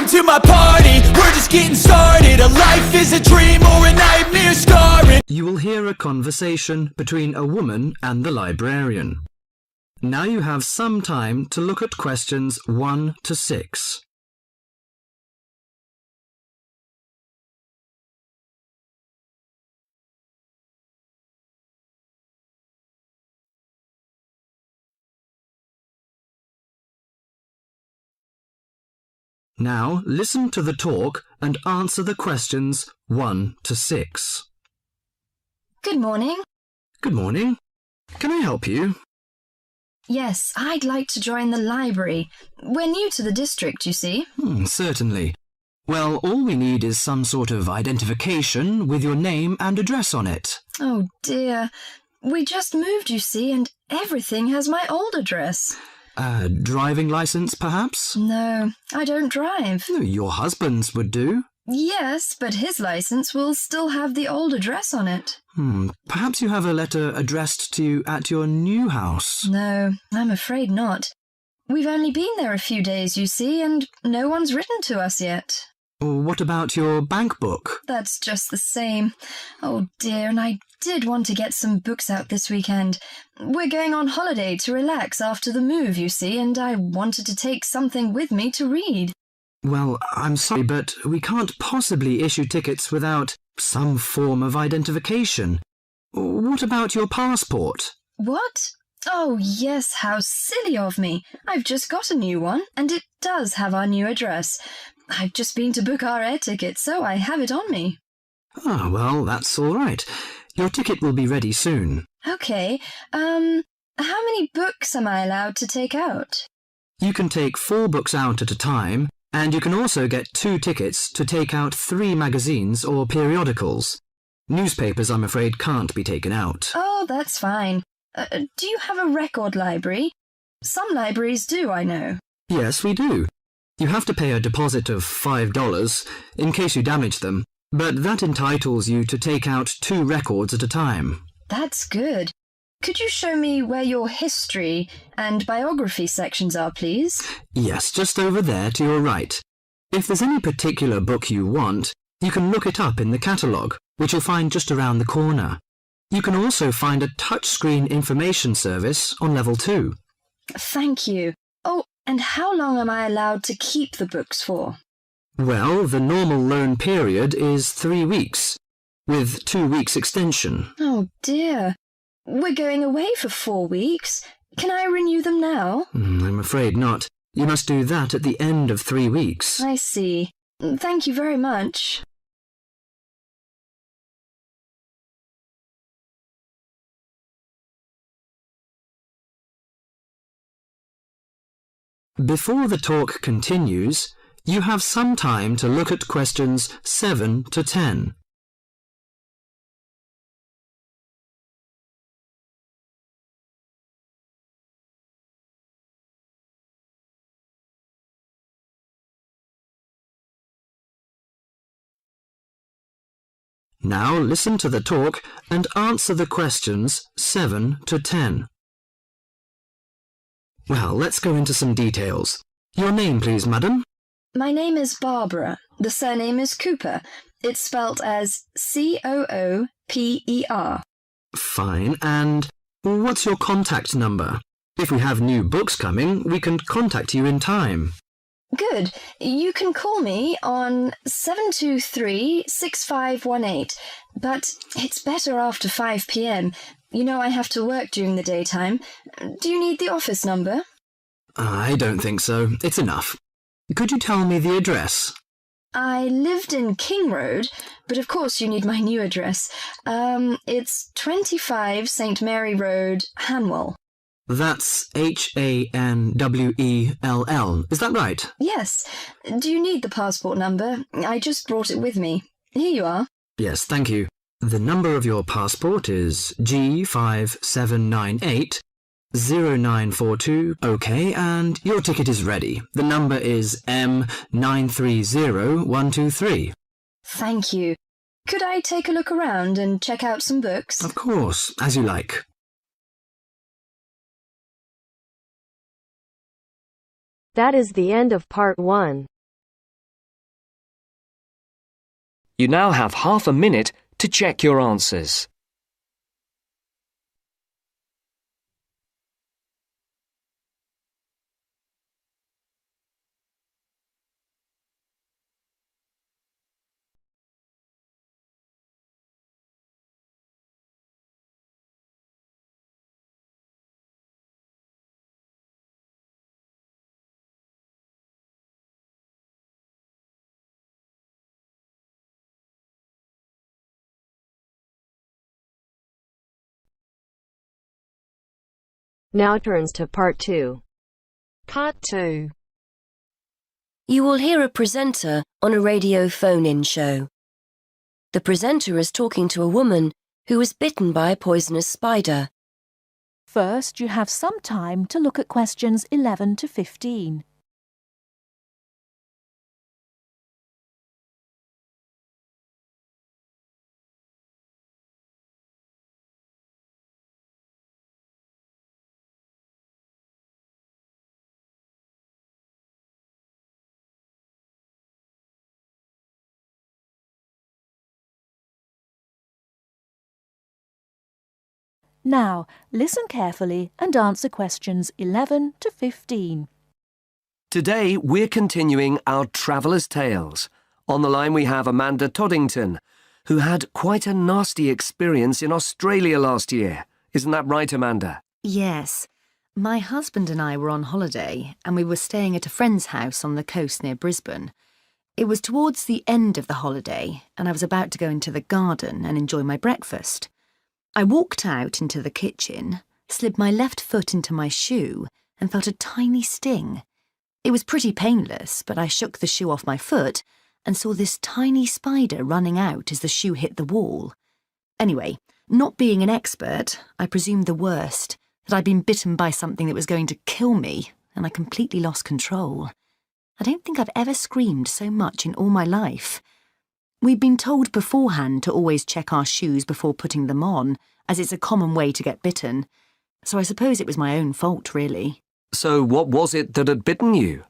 to my party, we're just getting started. A life is a dream or a nightmare scarring. You will hear a conversation between a woman and the librarian. Now you have some time to look at questions 1 to 6. Now listen to the talk and answer the questions 1 to 6. Good morning. Good morning. Can I help you? Yes, I'd like to join the library. We're new to the district, you see. Certainly. Well, all we need is some sort of identification with your name and address on it. Oh dear. We just moved, you see, and everything has my old address. A driving license, perhaps? No, I don't drive. Your husband's would do. Yes, but his license will still have the old address on it. Perhaps you have a letter addressed to you at your new house. No, I'm afraid not. We've only been there a few days, you see, and no one's written to us yet. What about your bank book? That's just the same. Oh dear, and I did want to get some books out this weekend. We're going on holiday to relax after the move, you see, and I wanted to take something with me to read. Well, I'm sorry, but we can't possibly issue tickets without some form of identification. What about your passport? What? Oh, yes, how silly of me. I've just got a new one, and it does have our new address. I've just been to book our air ticket, so I have it on me. Well, that's all right. Your ticket will be ready soon. Okay, how many books am I allowed to take out? You can take 4 books out at a time, and you can also get 2 tickets to take out 3 magazines or periodicals. Newspapers, I'm afraid, can't be taken out. Oh, that's fine. Do you have a record library? Some libraries do, I know. Yes, we do. You have to pay a deposit of $5 in case you damage them, but that entitles you to take out 2 records at a time. That's good. Could you show me where your history and biography sections are, please? Yes, just over there to your right. If there's any particular book you want, you can look it up in the catalogue, which you'll find just around the corner. You can also find a touchscreen information service on level 2. Thank you. Oh, and how long am I allowed to keep the books for? Well, the normal loan period is 3 weeks, with 2 weeks extension. Oh dear. We're going away for 4 weeks. Can I renew them now? I'm afraid not. You must do that at the end of 3 weeks. I see. Thank you very much. Before the talk continues, you have some time to look at questions 7 to 10. Now listen to the talk and answer the questions 7 to 10. Well, let's go into some details. Your name, please, madam? My name is Barbara. The surname is Cooper. It's spelt as Cooper. Fine. And what's your contact number? If we have new books coming, we can contact you in time. Good. You can call me on 723-6518, but it's better after 5 p.m. You know I have to work during the daytime. Do you need the office number? I don't think so. It's enough. Could you tell me the address? I lived in King Road, but of course you need my new address. It's 25 St. Mary Road, Hanwell. That's Hanwell. Is that right? Yes. Do you need the passport number? I just brought it with me. Here you are. Yes, thank you. The number of your passport is G57980942. OK, and your ticket is ready. The number is M930123. Thank you. Could I take a look around and check out some books? Of course, as you like. That is the end of part 1. You now have half a minute to check your answers. Now turns to Part 2. Part 2. You will hear a presenter on a radio phone-in show. The presenter is talking to a woman who was bitten by a poisonous spider. First, you have some time to look at questions 11 to 15. Now, listen carefully and answer questions 11 to 15. Today, we're continuing our Traveller's Tales. On the line we have Amanda Toddington, who had quite a nasty experience in Australia last year. Isn't that right, Amanda? Yes. My husband and I were on holiday and we were staying at a friend's house on the coast near Brisbane. It was towards the end of the holiday and I was about to go into the garden and enjoy my breakfast. I walked out into the kitchen, slid my left foot into my shoe and felt a tiny sting. It was pretty painless, but I shook the shoe off my foot and saw this tiny spider running out as the shoe hit the wall. Anyway, not being an expert, I presumed the worst, that I'd been bitten by something that was going to kill me, and I completely lost control. I don't think I've ever screamed so much in all my life. We'd been told beforehand to always check our shoes before putting them on, as it's a common way to get bitten. So I suppose it was my own fault, really. So what was it that had bitten you?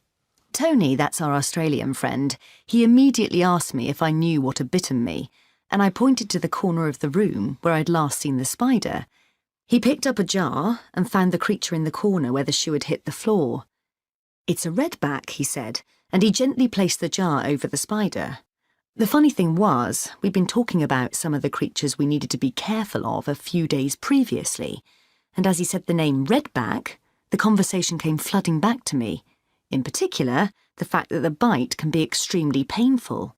Tony, that's our Australian friend, he immediately asked me if I knew what had bitten me, and I pointed to the corner of the room where I'd last seen the spider. He picked up a jar and found the creature in the corner where the shoe had hit the floor. "It's a redback," he said, and he gently placed the jar over the spider. The funny thing was, we'd been talking about some of the creatures we needed to be careful of a few days previously, and as he said the name redback, the conversation came flooding back to me. In particular, the fact that the bite can be extremely painful.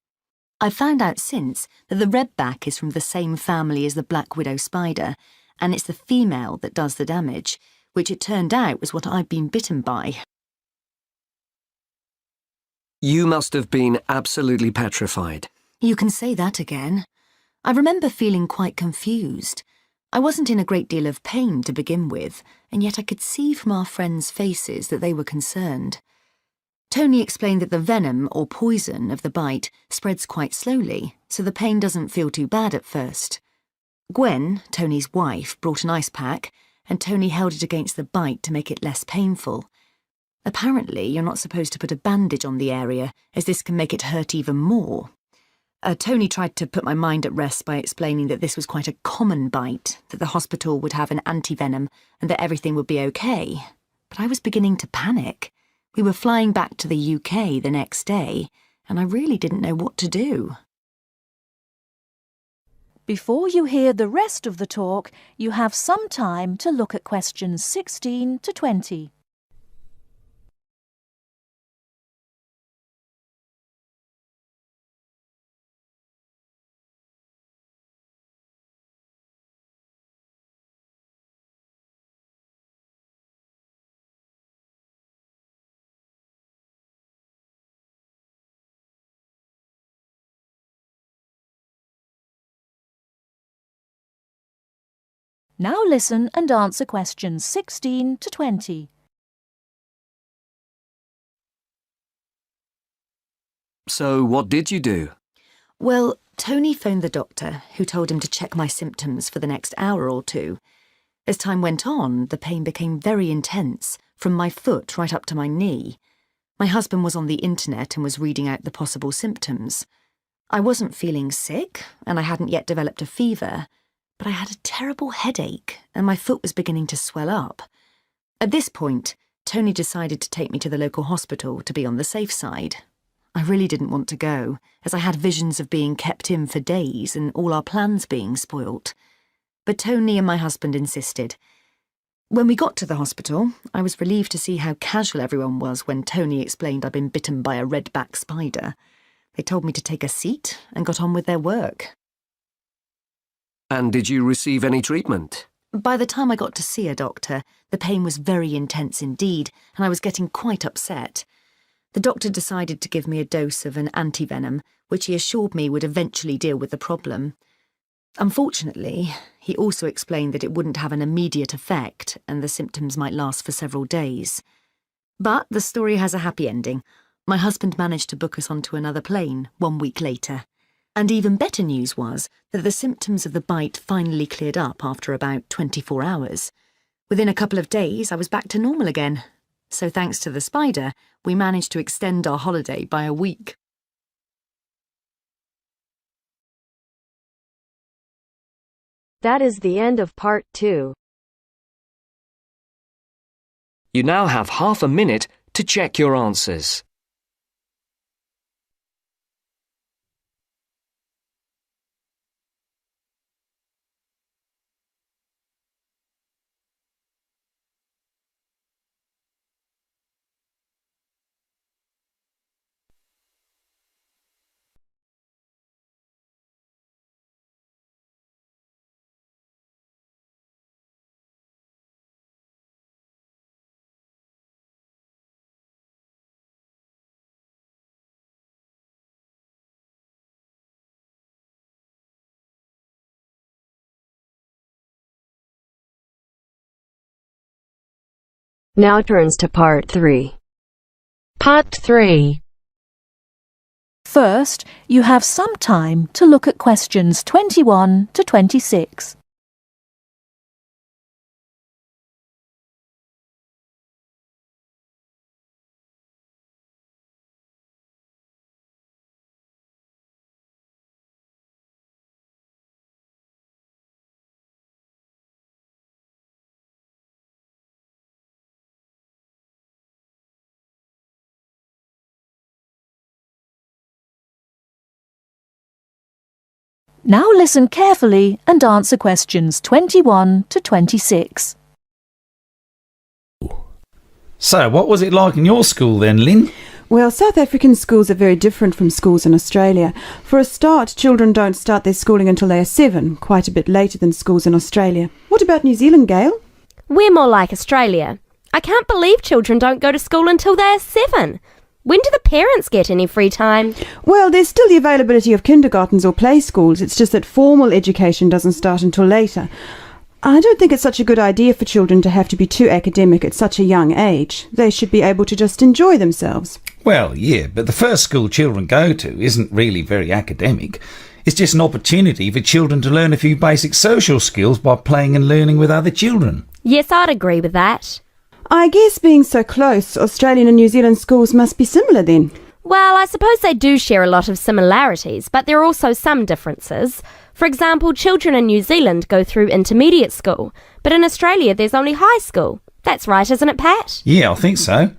I've found out since that the redback is from the same family as the black widow spider, and it's the female that does the damage, which it turned out was what I'd been bitten by. You must have been absolutely petrified. You can say that again. I remember feeling quite confused. I wasn't in a great deal of pain to begin with, and yet I could see from our friends' faces that they were concerned. Tony explained that the venom or poison of the bite spreads quite slowly, so the pain doesn't feel too bad at first. Gwen, Tony's wife, brought an ice pack, and Tony held it against the bite to make it less painful. Apparently, you're not supposed to put a bandage on the area, as this can make it hurt even more. Tony tried to put my mind at rest by explaining that this was quite a common bite, that the hospital would have an antivenom, and that everything would be okay. But I was beginning to panic. We were flying back to the UK the next day, and I really didn't know what to do. Before you hear the rest of the talk, you have some time to look at questions 16 to 20. Now listen and answer questions 16 to 20. So what did you do? Well, Tony phoned the doctor, who told him to check my symptoms for the next hour or two. As time went on, the pain became very intense, from my foot right up to my knee. My husband was on the internet and was reading out the possible symptoms. I wasn't feeling sick, and I hadn't yet developed a fever, but I had a terrible headache, and my foot was beginning to swell up. At this point, Tony decided to take me to the local hospital to be on the safe side. I really didn't want to go, as I had visions of being kept in for days and all our plans being spoilt. But Tony and my husband insisted. When we got to the hospital, I was relieved to see how casual everyone was when Tony explained I'd been bitten by a red-back spider. They told me to take a seat and got on with their work. And did you receive any treatment? By the time I got to see a doctor, the pain was very intense indeed, and I was getting quite upset. The doctor decided to give me a dose of an antivenom, which he assured me would eventually deal with the problem. Unfortunately, he also explained that it wouldn't have an immediate effect and the symptoms might last for several days. But the story has a happy ending. My husband managed to book us onto another plane 1 week later. And even better news was that the symptoms of the bite finally cleared up after about 24 hours. Within a couple of days, I was back to normal again. So thanks to the spider, we managed to extend our holiday by a week. That is the end of part 2. You now have half a minute to check your answers. Now turns to part 3. Part 3. First, you have some time to look at questions 21 to 26. Now listen carefully and answer questions 21 to 26. So, what was it like in your school then, Lynn? Well, South African schools are very different from schools in Australia. For a start, children don't start their schooling until they are 7, quite a bit later than schools in Australia. What about New Zealand, Gail? We're more like Australia. I can't believe children don't go to school until they are 7. When do the parents get any free time? Well, there's still the availability of kindergartens or play schools. It's just that formal education doesn't start until later. I don't think it's such a good idea for children to have to be too academic at such a young age. They should be able to just enjoy themselves. Well, yeah, but the first school children go to isn't really very academic. It's just an opportunity for children to learn a few basic social skills by playing and learning with other children. Yes, I'd agree with that. I guess being so close, Australian and New Zealand schools must be similar then. Well, I suppose they do share a lot of similarities, but there are also some differences. For example, children in New Zealand go through intermediate school, but in Australia there's only high school. That's right, isn't it, Pat? Yeah, I think so.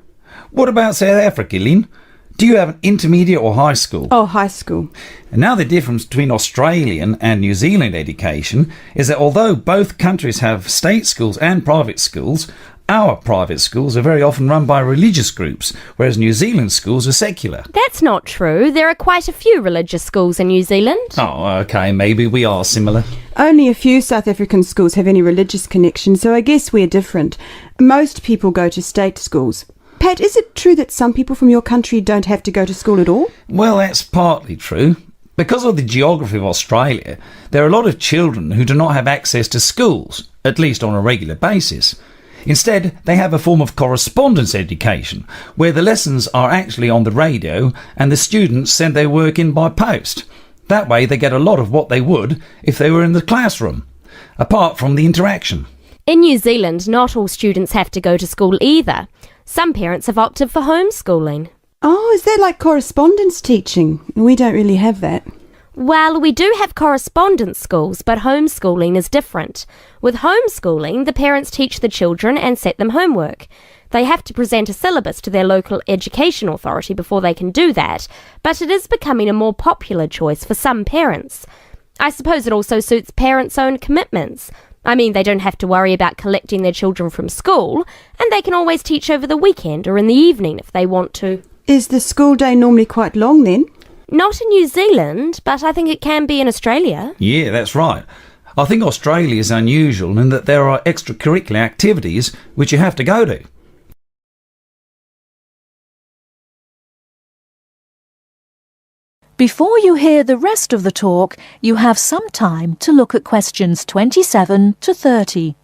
What about South Africa, Lynn? Do you have an intermediate or high school? Oh, high school. And now the difference between Australian and New Zealand education is that although both countries have state schools and private schools, our private schools are very often run by religious groups, whereas New Zealand schools are secular. That's not true. There are quite a few religious schools in New Zealand. Oh, OK, maybe we are similar. Only a few South African schools have any religious connection, so I guess we're different. Most people go to state schools. Pat, is it true that some people from your country don't have to go to school at all? Well, that's partly true. Because of the geography of Australia, there are a lot of children who do not have access to schools, at least on a regular basis. Instead, they have a form of correspondence education, where the lessons are actually on the radio and the students send their work in by post. That way they get a lot of what they would if they were in the classroom, apart from the interaction. In New Zealand, not all students have to go to school either. Some parents have opted for homeschooling. Oh, is that like correspondence teaching? We don't really have that. Well, we do have correspondence schools, but homeschooling is different. With homeschooling, the parents teach the children and set them homework. They have to present a syllabus to their local education authority before they can do that, but it is becoming a more popular choice for some parents. I suppose it also suits parents' own commitments. I mean, they don't have to worry about collecting their children from school, and they can always teach over the weekend or in the evening if they want to. Is the school day normally quite long then? Not in New Zealand, but I think it can be in Australia. Yeah, that's right. I think Australia is unusual in that there are extracurricular activities which you have to go to. Before you hear the rest of the talk, you have some time to look at questions 27 to 30.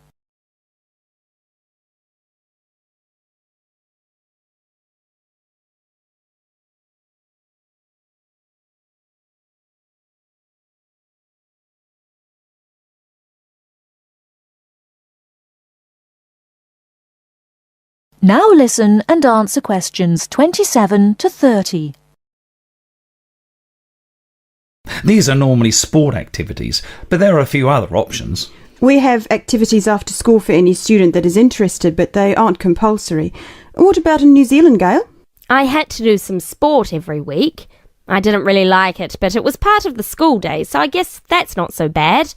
Now listen and answer questions 27 to 30. These are normally sport activities, but there are a few other options. We have activities after school for any student that is interested, but they aren't compulsory. What about in New Zealand, Gail? I had to do some sport every week. I didn't really like it, but it was part of the school day, so I guess that's not so bad.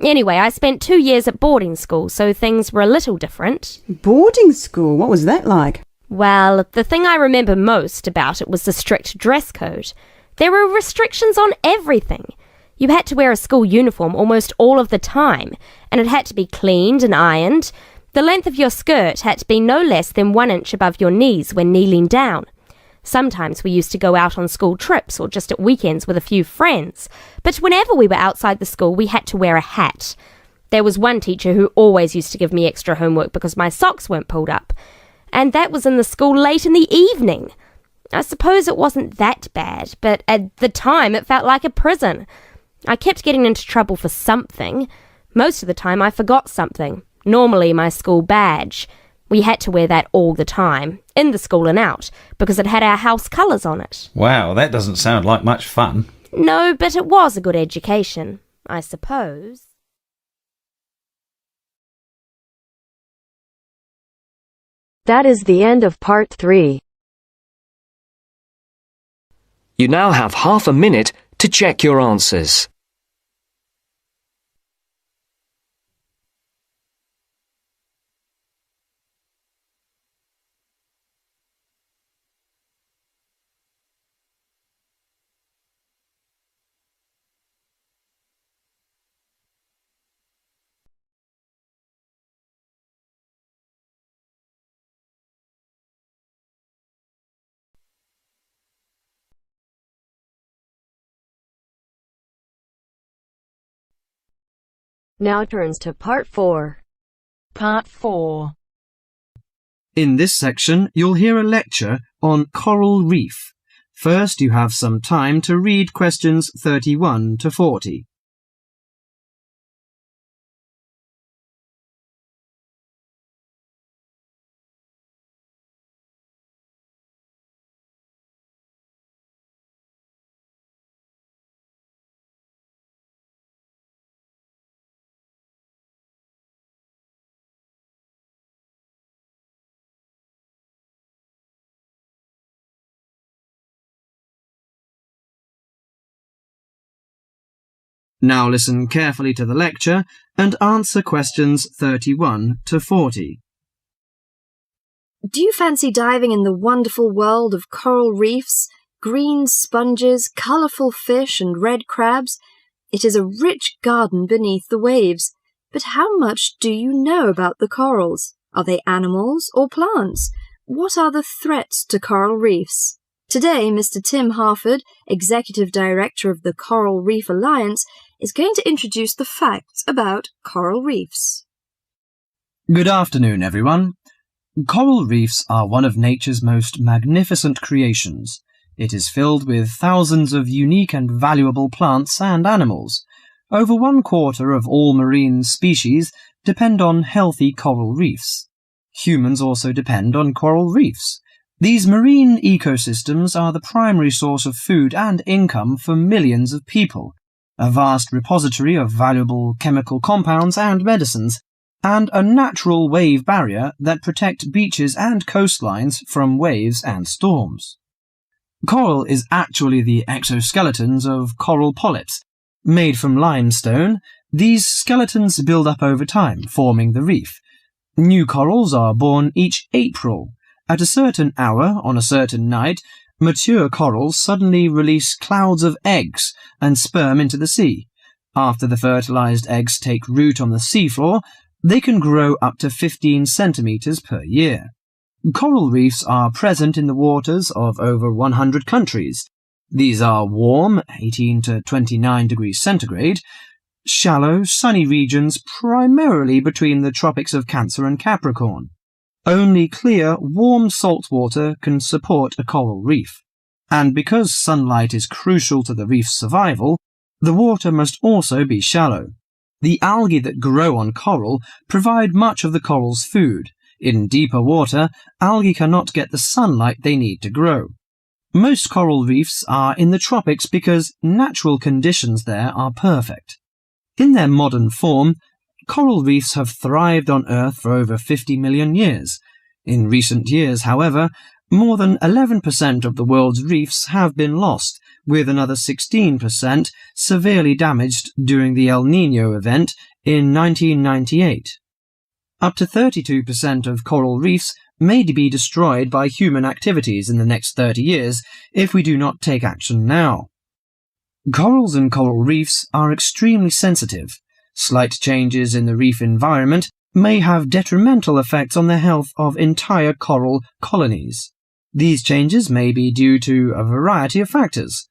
Anyway, I spent 2 years at boarding school, so things were a little different. Boarding school? What was that like? Well, the thing I remember most about it was the strict dress code. There were restrictions on everything. You had to wear a school uniform almost all of the time, and it had to be cleaned and ironed. The length of your skirt had to be no less than 1 inch above your knees when kneeling down. Sometimes we used to go out on school trips or just at weekends with a few friends, but whenever we were outside the school we had to wear a hat. There was one teacher who always used to give me extra homework because my socks weren't pulled up, and that was in the school late in the evening. I suppose it wasn't that bad, but at the time it felt like a prison. I kept getting into trouble for something. Most of the time I forgot something, normally my school badge. We had to wear that all the time, in the school and out, because it had our house colours on it. Wow, that doesn't sound like much fun. No, but it was a good education, I suppose. That is the end of part 3. You now have half a minute to check your answers. Now turns to part 4. Part 4. In this section, you'll hear a lecture on coral reef. First, you have some time to read questions 31 to 40. Now listen carefully to the lecture and answer questions 31 to 40. Do you fancy diving in the wonderful world of coral reefs, green sponges, colourful fish and red crabs? It is a rich garden beneath the waves. But how much do you know about the corals? Are they animals or plants? What are the threats to coral reefs? Today, Mr. Tim Harford, Executive Director of the Coral Reef Alliance, is going to introduce the facts about coral reefs. Good afternoon, everyone. Coral reefs are one of nature's most magnificent creations. It is filled with thousands of unique and valuable plants and animals. Over 1/4 of all marine species depend on healthy coral reefs. Humans also depend on coral reefs. These marine ecosystems are the primary source of food and income for millions of people, a vast repository of valuable chemical compounds and medicines, and a natural wave barrier that protect beaches and coastlines from waves and storms. Coral is actually the exoskeletons of coral polyps. Made from limestone, these skeletons build up over time, forming the reef. New corals are born each April. At a certain hour, on a certain night, mature corals suddenly release clouds of eggs and sperm into the sea. After the fertilized eggs take root on the seafloor, they can grow up to 15 centimeters per year. Coral reefs are present in the waters of over 100 countries. These are warm, 18 to 29 degrees centigrade, shallow, sunny regions primarily between the tropics of Cancer and Capricorn. Only clear, warm salt water can support a coral reef. And because sunlight is crucial to the reef's survival, the water must also be shallow. The algae that grow on coral provide much of the coral's food. In deeper water, algae cannot get the sunlight they need to grow. Most coral reefs are in the tropics because natural conditions there are perfect. In their modern form, coral reefs have thrived on Earth for over 50 million years. In recent years, however, more than 11% of the world's reefs have been lost, with another 16% severely damaged during the El Niño event in 1998. Up to 32% of coral reefs may be destroyed by human activities in the next 30 years if we do not take action now. Corals and coral reefs are extremely sensitive. Slight changes in the reef environment may have detrimental effects on the health of entire coral colonies. These changes may be due to a variety of factors.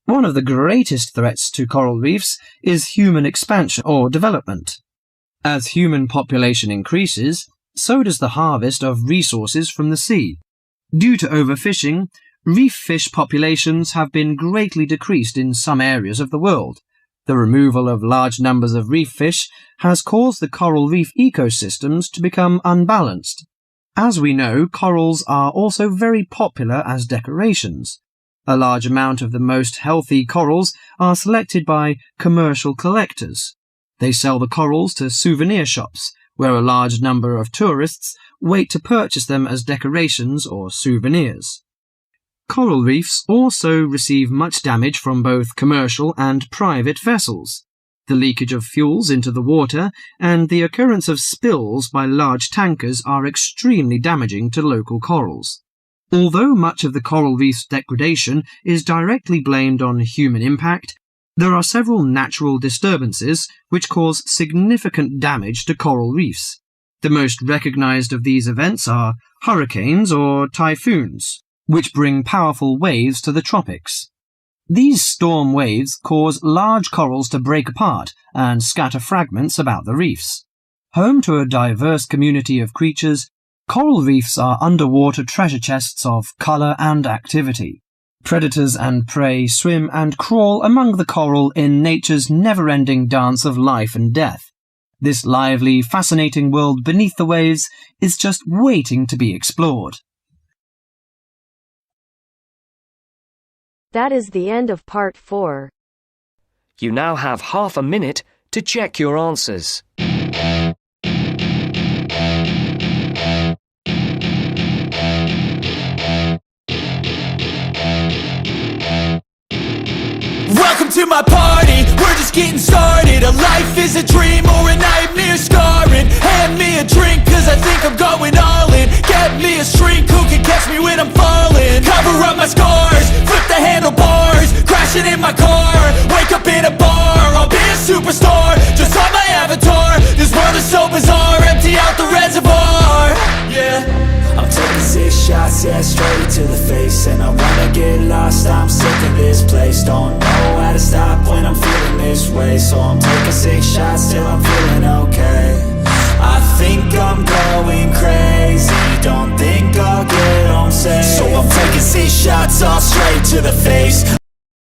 One of the greatest threats to coral reefs is human expansion or development. As human population increases, so does the harvest of resources from the sea. Due to overfishing, reef fish populations have been greatly decreased in some areas of the world. The removal of large numbers of reef fish has caused the coral reef ecosystems to become unbalanced. As we know, corals are also very popular as decorations. A large amount of the most healthy corals are selected by commercial collectors. They sell the corals to souvenir shops, where a large number of tourists wait to purchase them as decorations or souvenirs. Coral reefs also receive much damage from both commercial and private vessels. The leakage of fuels into the water and the occurrence of spills by large tankers are extremely damaging to local corals. Although much of the coral reef's degradation is directly blamed on human impact, there are several natural disturbances which cause significant damage to coral reefs. The most recognized of these events are hurricanes or typhoons, which bring powerful waves to the tropics. These storm waves cause large corals to break apart and scatter fragments about the reefs. Home to a diverse community of creatures, coral reefs are underwater treasure chests of colour and activity. Predators and prey swim and crawl among the coral in nature's never-ending dance of life and death. This lively, fascinating world beneath the waves is just waiting to be explored. That is the end of part 4. You now have half a minute to check your answers. Welcome to my party, we're just getting started. A life is a dream or a nightmare scarring. Hand me a drink cause I think I'm going all in. Get me a shrink who can catch me when I'm falling. Cover up my scars, flip the handlebars. Crashing in my car, wake up in a bar. I'll be a superstar, just on my avatar. This world is so bizarre, empty out the reservoir. Yeah, I'm taking 6 shots, yeah, straight to the face. And I wanna get lost, I'm sick of this place. Don't know how to stop when I'm feeling this way. So I'm taking 6 shots till I'm feeling okay. I think I'm going crazy, don't think I'll get home safe. so I'm taking 6 shots all straight to the face.